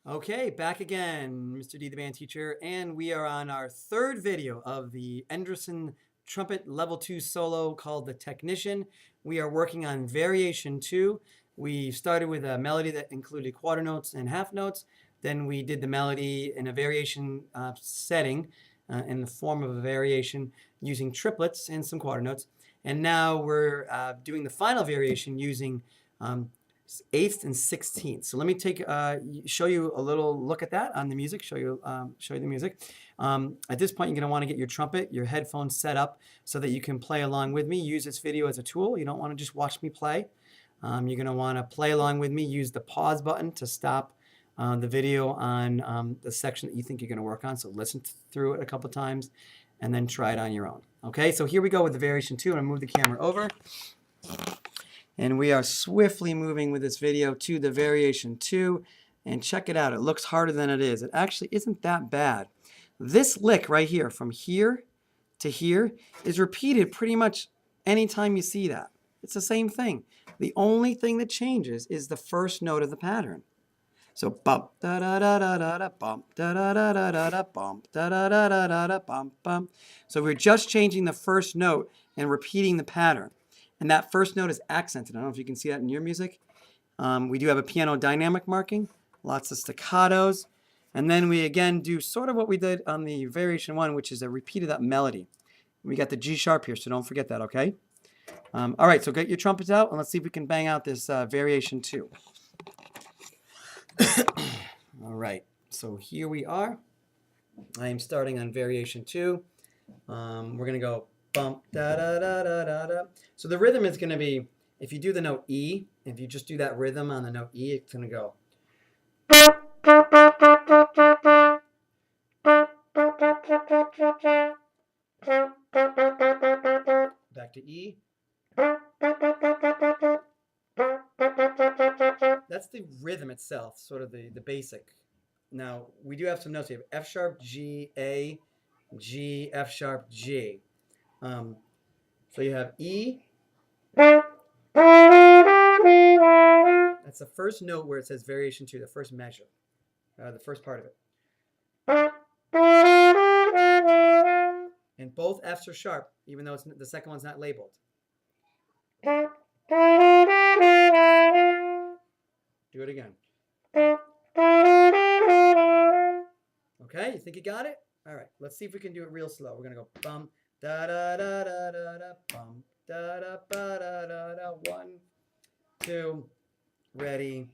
Okay, back again, Mr. D, the band teacher, and we are on our third video of the Endresen trumpet level 2 solo called The Technician. We are working on variation 2. We started with a melody that included quarter notes and half notes. Then we did the melody in a variation setting in the form of a variation using triplets and some quarter notes. And now we're doing the final variation using eighths and sixteenths. So let me show you a little look at that on the music. Show you the music. At this point, you're going to want to get your trumpet, your headphones set up so that you can play along with me. Use this video as a tool. You don't want to just watch me play. You're going to want to play along with me. Use the pause button to stop the video on the section that you think you're going to work on. So listen through it a couple times and then try it on your own. Okay, so here we go with the variation 2. I'm going to move the camera over. And we are swiftly moving with this video to the variation 2. And check it out. It looks harder than it is. It actually isn't that bad. This lick right here, from here to here, is repeated pretty much anytime you see that. It's the same thing. The only thing that changes is the first note of the pattern. So bump da da da da da da bump da da da da da da bump da da da da da da bump bump. So we're just changing the first note and repeating the pattern. And that first note is accented. I don't know if you can see that in your music. We do have a piano dynamic marking, lots of staccatos. And then we again do sort of what we did on the variation 1, which is a repeat of that melody. We got the G sharp here, so don't forget that, okay? All right, so get your trumpets out, and let's see if we can bang out this variation 2. All right, so here we are. I am starting on variation 2. We're going to go bump, da, da, da, da, da, da. So the rhythm is going to be, if you do the note E, if you just do that rhythm on the note E, it's going to go. Back to E. That's the rhythm itself, sort of the basic. Now, we do have some notes. We have F sharp, G, A, G, F sharp, G. So you have E. That's the first note where it says variation 2, the first measure, the first part of it. And both F's are sharp, even though the second one's not labeled. Do it again. Okay, you think you got it? All right, let's see if we can do it real slow. We're going to go bum, da da da da da da, bum, da da ba da da da. 1, 2, ready,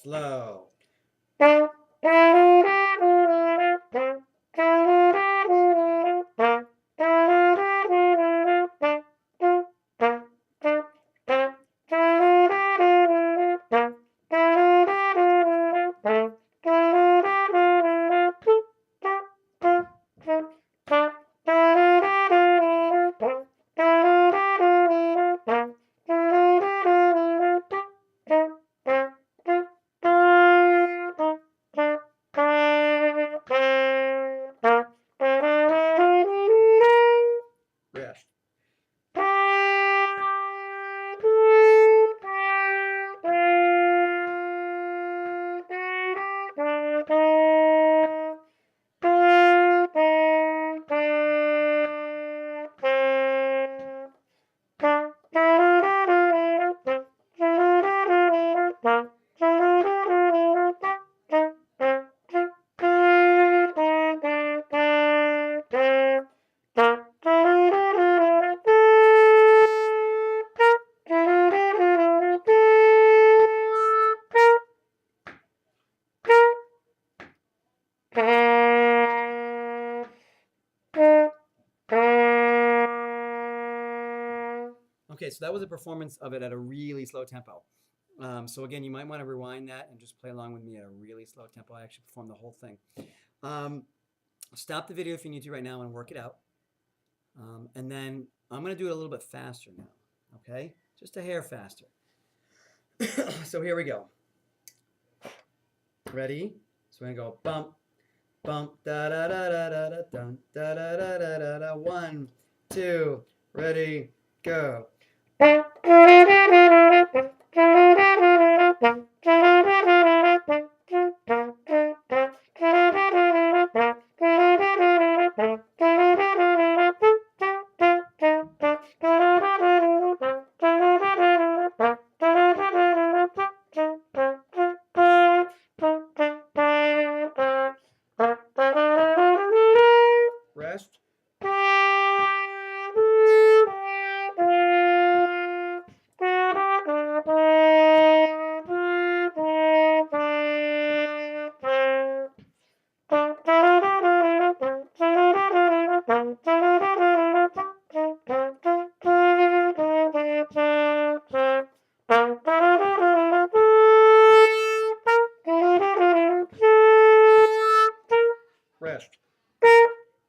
slow. Rest. Okay, so that was a performance of it at a really slow tempo. So again, you might want to rewind that and just play along with me at a really slow tempo. I actually performed the whole thing. Stop the video if you need to right now and work it out. And then I'm going to do it a little bit faster now, okay? Just a hair faster. So here we go. Ready? So we're going to go bump, bump, da da da da da da dun, da da da da da da. 1, 2, ready, go.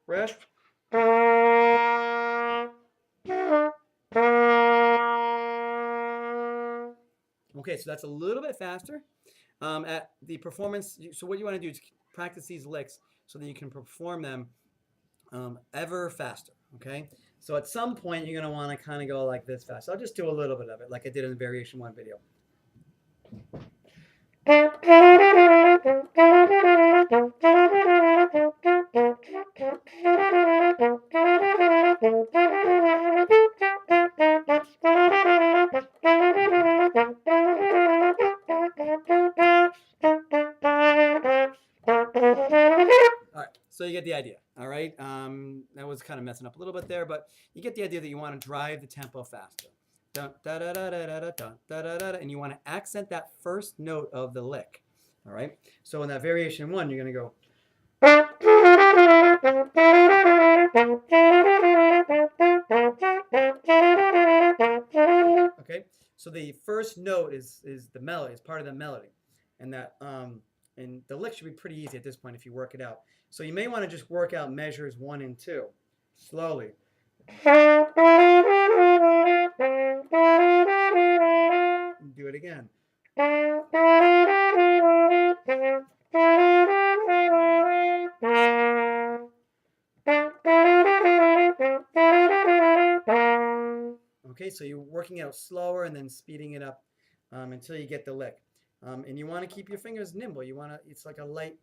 rest, rest. Okay, so that's a little bit faster. At the performance, so what you want to do is practice these licks so that you can perform them ever faster. Okay, so at some point you're going to want to kind of go like this fast. I'll just do a little bit of it like I did in the Variation 1 video. So you get the idea, all right? That was kind of messing up a little bit there, but you get the idea that you want to drive the tempo faster. Dun, da, da, da, da, da, da, da, da, da, and you want to accent that first note of the lick, all right? So in that Variation 1, you're going to go. Okay, so the first note is the melody, it's part of the melody, and that and the lick should be pretty easy at this point if you work it out. So you may want to just work out measures 1 and 2 slowly. Do it again. Okay, so you're working out slower and then speeding it up until you get the lick. And you want to keep your fingers nimble. You want to, it's like a light,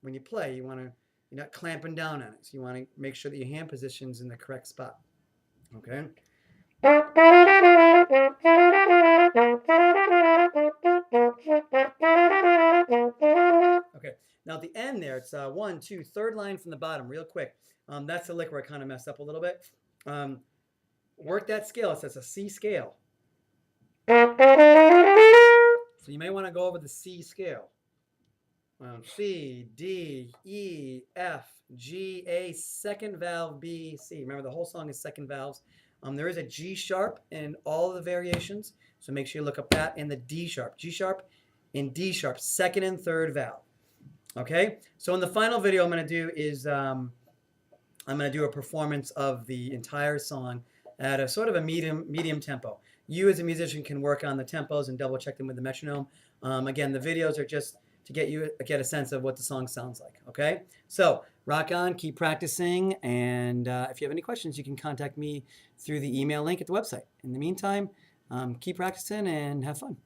when you play, you're not clamping down on it. So you want to make sure that your hand position's in the correct spot. Okay? Okay, now at the end there, it's 1, 2, third line from the bottom, real quick. That's the lick where I kind of messed up a little bit. Work that scale. It's a C scale. So you may want to go over the C scale. C, D, E, F, G, A, second valve, B, C. Remember, the whole song is second valves. There is a G sharp in all of the variations, so make sure you look up that, and the D sharp. G sharp and D sharp, second and third valve. Okay? So in the final video I'm going to do is I'm going to do a performance of the entire song at a sort of a medium tempo. You as a musician can work on the tempos and double check them with the metronome. Again, the videos are just to get a sense of what the song sounds like. Okay, so rock on, keep practicing, and if you have any questions, you can contact me through the email link at the website. In the meantime, keep practicing and have fun.